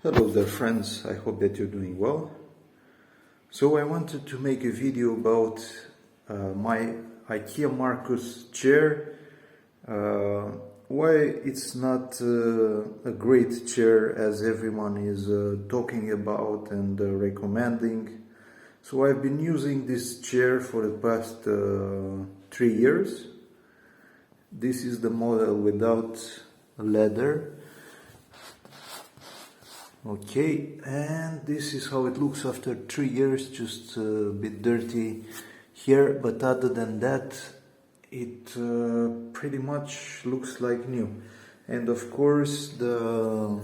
Hello there friends, I hope that you're doing well. So I wanted to make a video about my Ikea Markus chair, why it's not a great chair as everyone is talking about and recommending. So I've been using this chair for the past 3 years. This is the model without leather. Okay, and this is how it looks after 3 years, just a bit dirty here, but other than that it pretty much looks like new. And of course the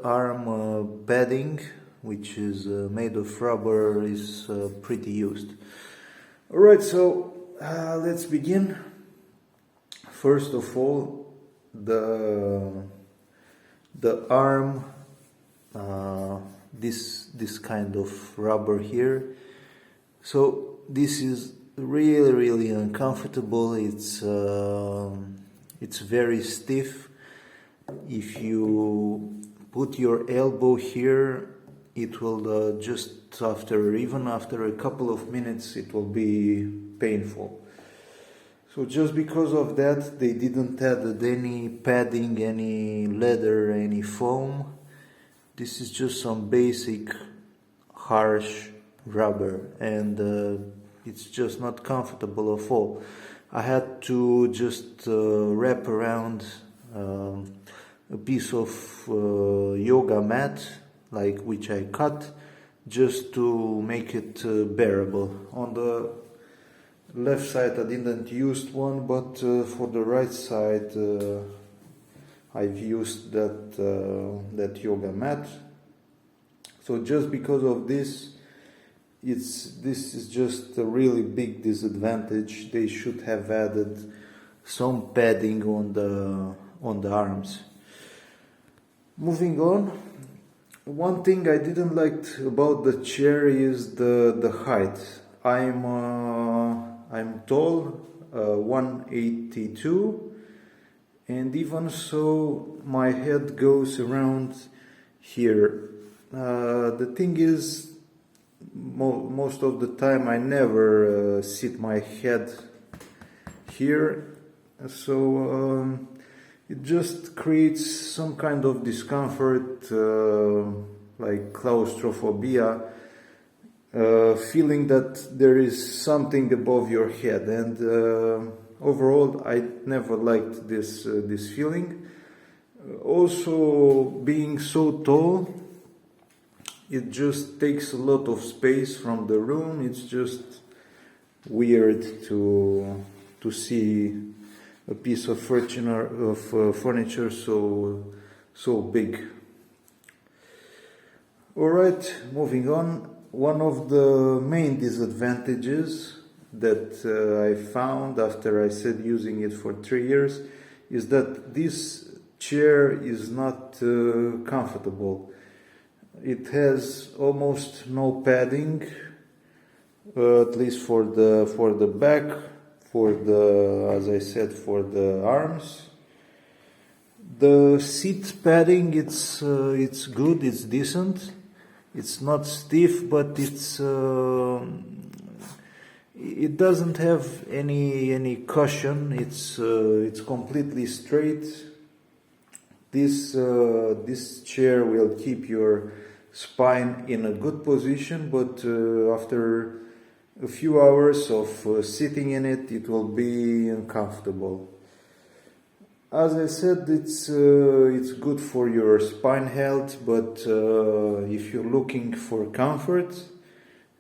arm padding, which is made of rubber, is pretty used. Alright, so let's begin. First of all, the arm, this kind of rubber here. So this is really uncomfortable. It's very stiff. If you put your elbow here, it will just even after a couple of minutes it will be painful. So just because of that, they didn't add any padding, any leather, any foam. This is just some basic harsh rubber, and it's just not comfortable at all. I had to just wrap around a piece of yoga mat, which I cut, just to make it bearable. On the left side I didn't use one, but for the right side I've used that yoga mat. So just because of this, this is just a really big disadvantage. They should have added some padding on the arms. Moving on, one thing I didn't like about the chair is the height. I'm tall, 182, and even so my head goes around here. The thing is, most of the time I never sit my head here, so it just creates some kind of discomfort, like claustrophobia. Feeling that there is something above your head, and overall I never liked this feeling. Also, being so tall, it just takes a lot of space from the room. It's just weird to see a piece of furniture so big. Alright, moving on. One of the main disadvantages that I found after I said using it for 3 years is that this chair is not comfortable. It has almost no padding, at least for the back, as I said, for the arms. The seat padding, it's good, it's decent. It's not stiff, but it doesn't have any cushion. It's completely straight. This chair will keep your spine in a good position, but after a few hours of sitting in it, it will be uncomfortable. As I said, it's good for your spine health, but if you're looking for comfort,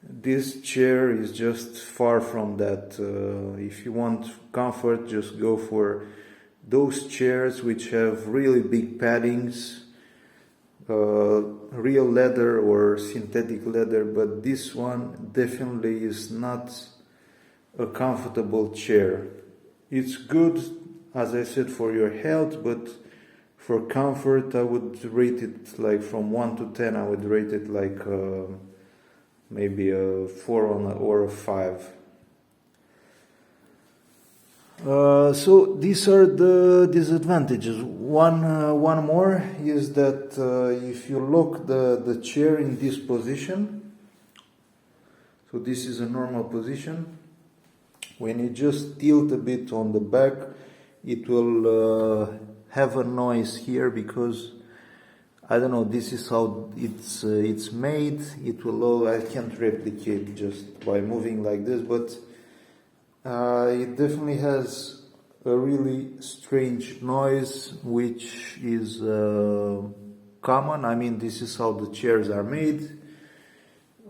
this chair is just far from that. If you want comfort, just go for those chairs which have really big paddings, real leather or synthetic leather, but this one definitely is not a comfortable chair. It's good, as I said, for your health, but for comfort I would rate it from 1 to 10. I would rate it maybe a 4 or a 5. So these are the disadvantages. One more is that if you lock the chair in this position, so this is a normal position, when you just tilt a bit on the back, it will have a noise here because I don't know. This is how it's made. It will. I can't replicate just by moving like this, but it definitely has a really strange noise, which is common. I mean, this is how the chairs are made.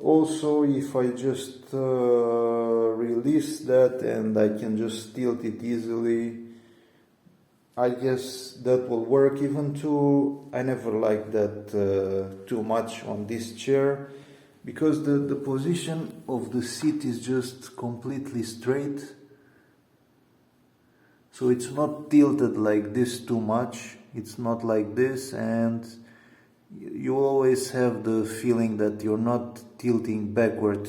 Also, if I just release that and I can just tilt it easily, I guess that will work. Even too, I never liked that too much on this chair, because the position of the seat is just completely straight, so it's not tilted like this too much. It's not like this, and you always have the feeling that you're not tilting backward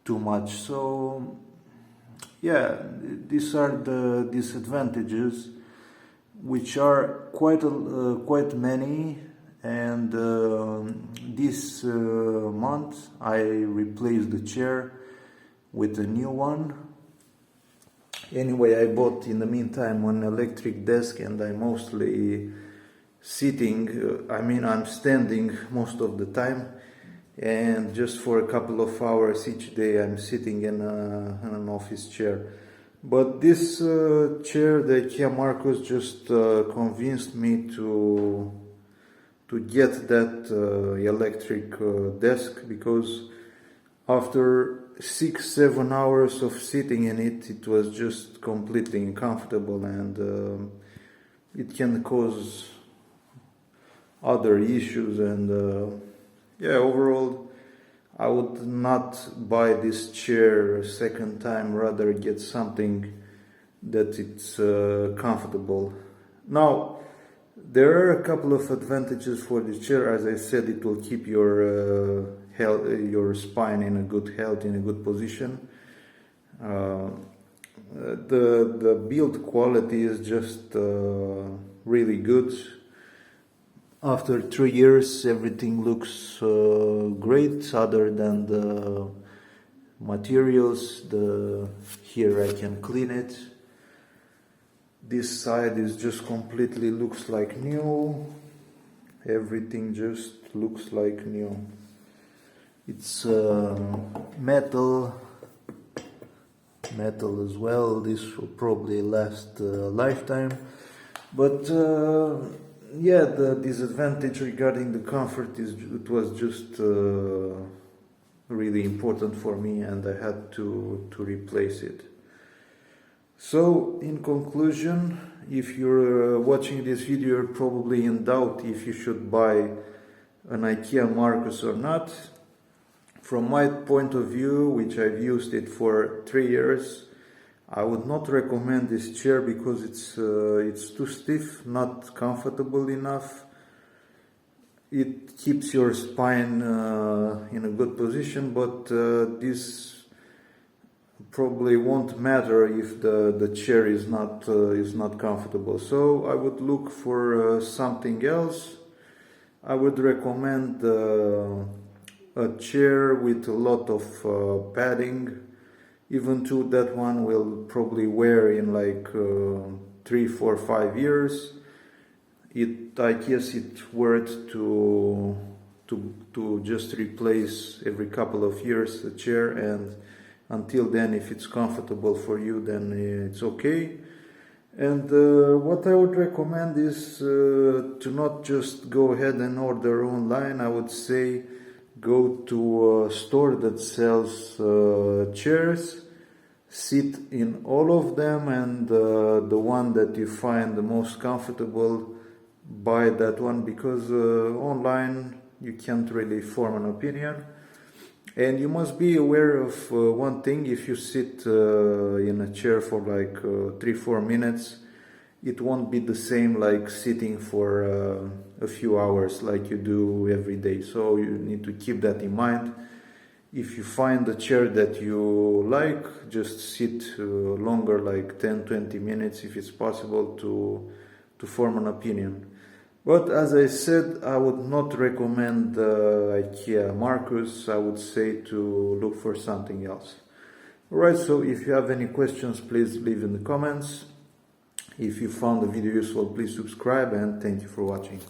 too much. So yeah, these are the disadvantages, which are quite many. And this month I replaced the chair with a new one. Anyway, I bought in the meantime an electric desk, and I'm mostly sitting, I'm standing most of the time, and just for a couple of hours each day I'm sitting in an office chair. But this chair, the Ikea Markus, just convinced me to get that electric desk, because after 6-7 hours of sitting in it, it was just completely uncomfortable, and it can cause other issues. And yeah, overall I would not buy this chair a second time, rather get something that it's comfortable. Now, there are a couple of advantages for this chair. As I said, it will keep your health, your spine in a good health, in a good position. The build quality is just really good. After 3 years, everything looks great, other than the materials. Here I can clean it. This side is just completely looks like new. Everything just looks like new. It's metal as well. This will probably last a lifetime. But yeah, the disadvantage regarding the comfort is it was just really important for me, and I had to replace it. So, in conclusion, if you're watching this video, you're probably in doubt if you should buy an IKEA Markus or not. From my point of view, which I've used it for 3 years, I would not recommend this chair because it's too stiff, not comfortable enough. It keeps your spine in a good position, but this probably won't matter if the chair is not comfortable. So I would look for something else. I would recommend a chair with a lot of padding. Even though that one will probably wear in like 3, 4, 5 years. I guess it's worth to just replace every couple of years the chair, and until then, if it's comfortable for you, then it's okay. And what I would recommend is to not just go ahead and order online. I would say go to a store that sells chairs, sit in all of them, and the one that you find the most comfortable, buy that one, because online you can't really form an opinion. And you must be aware of one thing: if you sit in a chair for like 3-4 minutes, it won't be the same like sitting for a few hours like you do every day. So you need to keep that in mind. If you find a chair that you like, just sit longer, like 10-20 minutes if it's possible, to form an opinion. But as I said, I would not recommend Ikea Markus. I would say to look for something else. Alright, so if you have any questions, please leave in the comments. If you found the video useful, please subscribe, and thank you for watching.